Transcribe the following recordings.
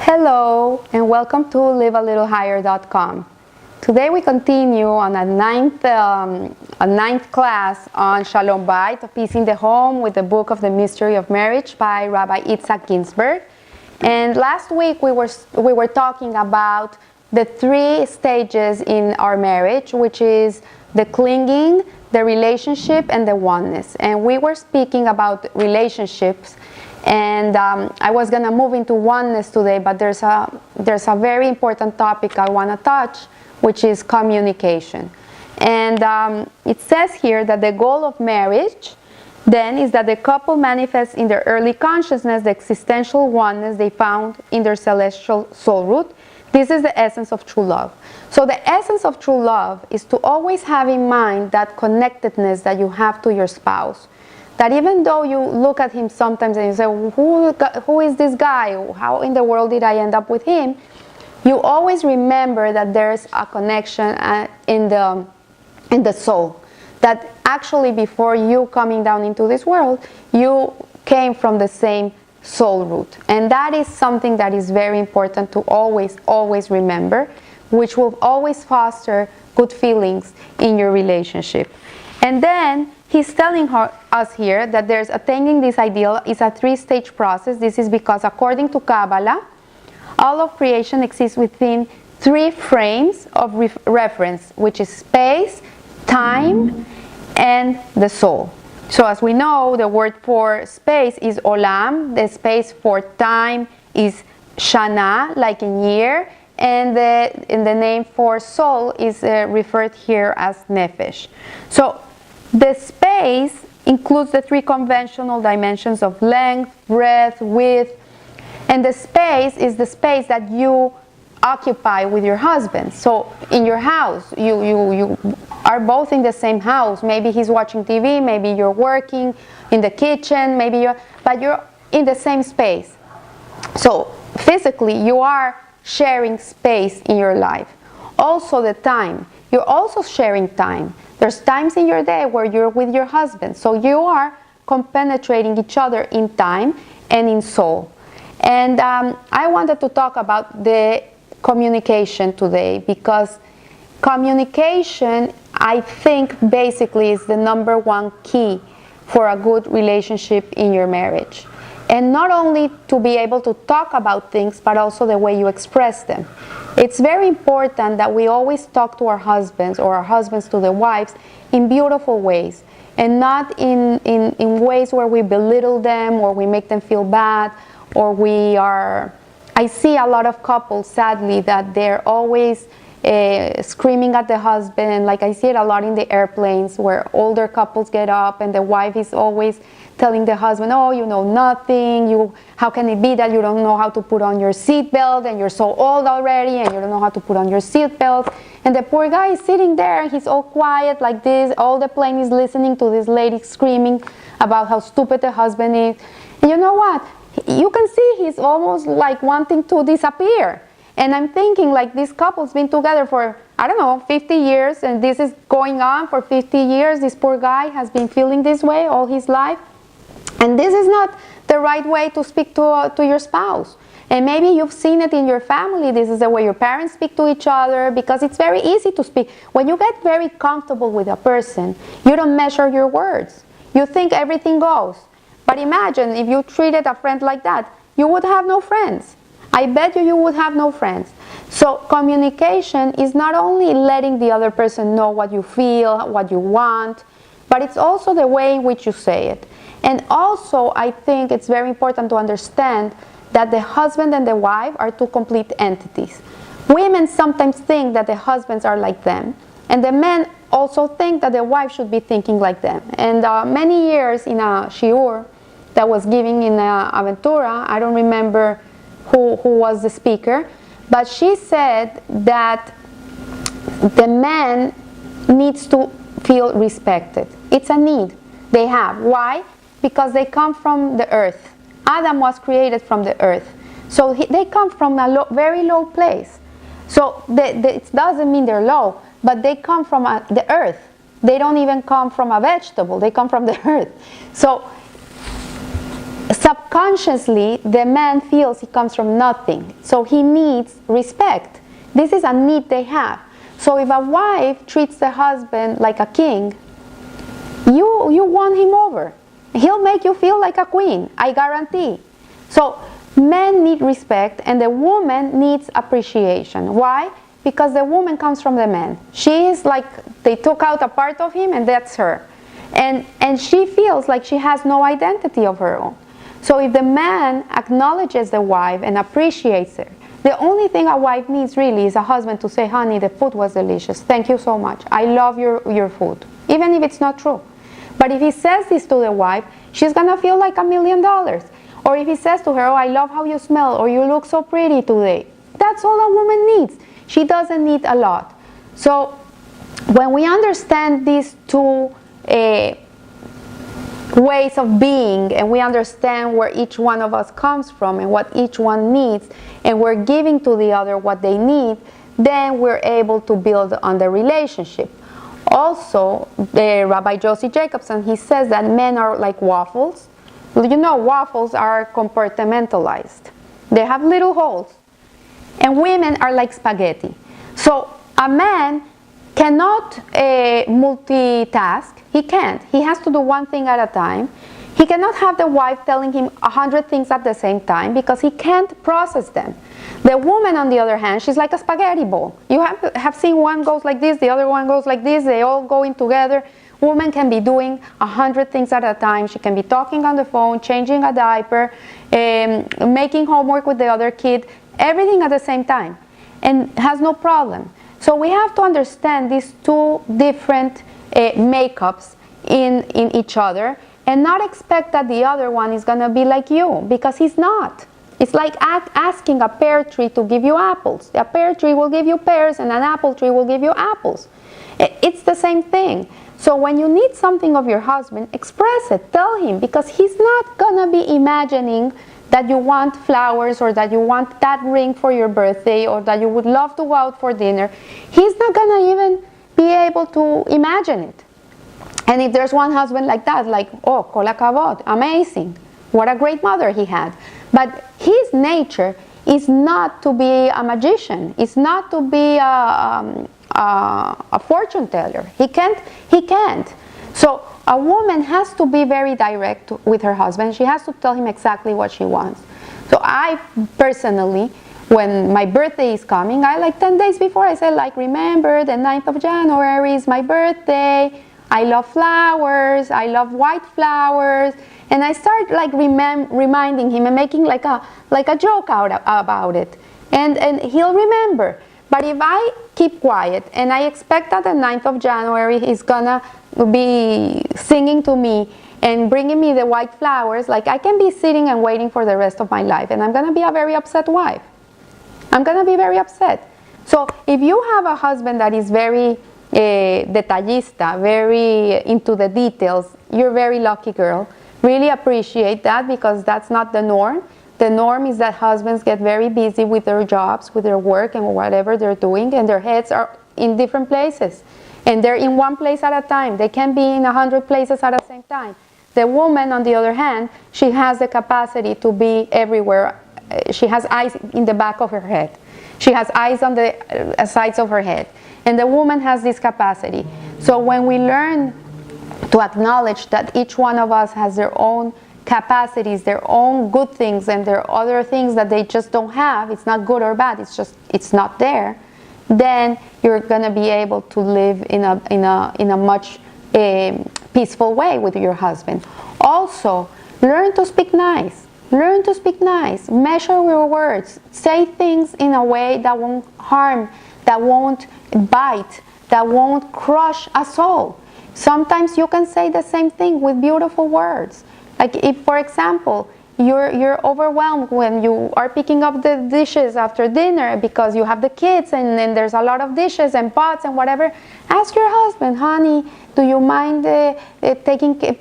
Hello and welcome to livealittlehigher.com. Today we continue on a ninth class on Shalom Bayit, Peace in the Home, with the book of the Mystery of Marriage by Rabbi Isaac Ginsburg. And last week we were talking about the three stages in our marriage, which is the clinging, the relationship, and the oneness. And we were speaking about relationships. And I was going to move into oneness today, but there's a very important topic I want to touch, which is communication. And it says here that the goal of marriage then is that the couple manifests in their early consciousness the existential oneness they found in their celestial soul root. This is the essence of true love. So the essence of true love is to always have in mind that connectedness that you have to your spouse. That even though you look at him sometimes and you say, who is this guy? How in the world did I end up with him? You always remember that there's a connection in the soul. That actually before you coming down into this world, you came from the same soul root. And that is something that is very important to always remember, which will always foster good feelings in your relationship. And then he's telling us here that there's attaining this ideal is a three-stage process. This is because according to Kabbalah, all of creation exists within three frames of reference, which is space, time, and the soul. So as we know, the word for space is olam, the space for time is shana, like in year, and the name for soul is referred here as nefesh. So the space includes the three conventional dimensions of length, breadth, width, and the space is the space that you occupy with your husband. So in your house, you are both in the same house. Maybe he's watching TV, maybe you're working in the kitchen, but you're in the same space. So physically, you are sharing space in your life. Also the time, you're also sharing time. There's times in your day where you're with your husband, so you are compenetrating each other in time and in soul. And I wanted to talk about the communication today, because communication, I think, basically is the number one key for a good relationship in your marriage. And not only to be able to talk about things, but also the way you express them. It's very important that we always talk to our husbands, or our husbands to the wives, in beautiful ways, and not in ways where we belittle them, or we make them feel bad, or I see a lot of couples, sadly, that they're always screaming at the husband. Like I see it a lot in the airplanes, where older couples get up and the wife is always telling the husband, oh, you know nothing, how can it be that you don't know how to put on your seatbelt, and you're so old already and you don't know how to put on your seatbelt. And the poor guy is sitting there and he's all quiet like this. All the plane is listening to this lady screaming about how stupid the husband is. And you know what? You can see he's almost like wanting to disappear. And I'm thinking, like, this couple's been together for, 50 years, and this is going on for 50 years. This poor guy has been feeling this way all his life. And this is not the right way to speak to your spouse. And maybe you've seen it in your family. This is the way your parents speak to each other, because it's very easy to speak. When you get very comfortable with a person, you don't measure your words. You think everything goes. But imagine if you treated a friend like that, you would have no friends. I bet you would have no friends. So communication is not only letting the other person know what you feel, what you want, but it's also the way in which you say it. And also, I think it's very important to understand that the husband and the wife are two complete entities. Women sometimes think that the husbands are like them, and the men also think that the wife should be thinking like them. And many years in a shiur that was given in Aventura, I don't remember who was the speaker, but she said that the man needs to feel respected. It's a need they have. Why? Because they come from the earth. Adam was created from the earth. So they come from a very low place. So it doesn't mean they're low, but they come from the earth. They don't even come from a vegetable. They come from the earth. So subconsciously, the man feels he comes from nothing, so he needs respect. This is a need they have. So if a wife treats the husband like a king, you won him over. He'll make you feel like a queen, I guarantee. So men need respect and the woman needs appreciation. Why? Because the woman comes from the man. She is like, they took out a part of him and that's her. And she feels like she has no identity of her own. So if the man acknowledges the wife and appreciates her, the only thing a wife needs really is a husband to say, honey, the food was delicious. Thank you so much. I love your food. Even if it's not true. But if he says this to the wife, she's going to feel like $1 million. Or if he says to her, oh, I love how you smell, or you look so pretty today. That's all a woman needs. She doesn't need a lot. So when we understand these two ways of being, and we understand where each one of us comes from and what each one needs, and we're giving to the other what they need, then we're able to build on the relationship. Also, Rabbi Josie Jacobson, he says that men are like waffles. You know, waffles are compartmentalized. They have little holes. And women are like spaghetti. So a man cannot multitask. He can't. He has to do one thing at a time. He cannot have the wife telling him 100 things at the same time because he can't process them. The woman, on the other hand, she's like a spaghetti bowl. You have seen one goes like this, the other one goes like this, they all go in together. Woman can be doing 100 things at a time. She can be talking on the phone, changing a diaper, making homework with the other kid, everything at the same time, and has no problem. So we have to understand these two different makeups in each other and not expect that the other one is going to be like you, because he's not. It's like asking a pear tree to give you apples. A pear tree will give you pears and an apple tree will give you apples. It's the same thing. So when you need something of your husband, express it, tell him, because he's not going to be imagining that you want flowers or that you want that ring for your birthday or that you would love to go out for dinner. He's not going to even be able to imagine it. And if there's one husband like that, like, oh, kol hakavod, amazing, what a great mother he had. But his nature is not to be a magician. It's not to be a fortune teller. He can't. So a woman has to be very direct with her husband. She has to tell him exactly what she wants. So I personally, when my birthday is coming, I like 10 days before, I say, like, remember the 9th of January is my birthday. I love flowers. I love white flowers. And I start like reminding him and making like a joke out about it. And he'll remember. But if I keep quiet and I expect that the 9th of January he's gonna be singing to me and bringing me the white flowers, like, I can be sitting and waiting for the rest of my life, and I'm gonna be a very upset wife. I'm gonna be very upset. So if you have a husband that is very detallista, very into the details, you're a very lucky girl. Really appreciate that, because that's not the norm. The norm is that husbands get very busy with their jobs, with their work and whatever they're doing, and their heads are in different places. And they're in one place at a time. They can be in 100 places at the same time. The woman, on the other hand, she has the capacity to be everywhere. She has eyes in the back of her head. She has eyes on the sides of her head. And the woman has this capacity. So when we learn to acknowledge that each one of us has their own capacities, their own good things, and there are other things that they just don't have, it's not good or bad, it's not there, then you're going to be able to live in a much peaceful way with your husband. Also, learn to speak nice. Learn to speak nice. Measure your words. Say things in a way that won't harm, that won't bite, that won't crush a soul. Sometimes you can say the same thing with beautiful words. Like if, for example, you're overwhelmed when you are picking up the dishes after dinner because you have the kids and then there's a lot of dishes and pots and whatever, ask your husband, honey, do you mind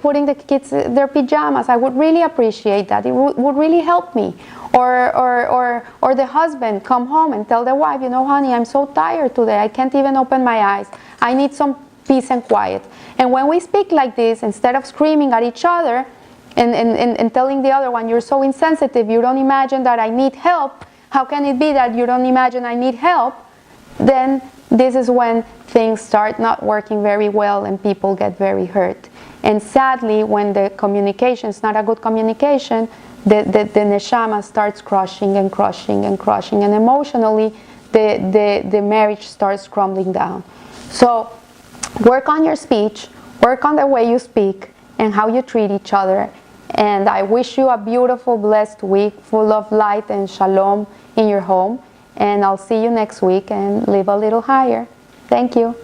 putting the kids their pajamas? I would really appreciate that. It would really help me. Or the husband come home and tell the wife, you know, honey, I'm so tired today. I can't even open my eyes. I need some peace and quiet. And when we speak like this, instead of screaming at each other, and telling the other one, you're so insensitive, you don't imagine that I need help, how can it be that you don't imagine I need help? Then this is when things start not working very well and people get very hurt. And sadly, when the communication is not a good communication, the neshama starts crushing and crushing and crushing, and emotionally the marriage starts crumbling down. So work on your speech, work on the way you speak and how you treat each other. And I wish you a beautiful, blessed week full of light and shalom in your home. And I'll see you next week, and live a little higher. Thank you.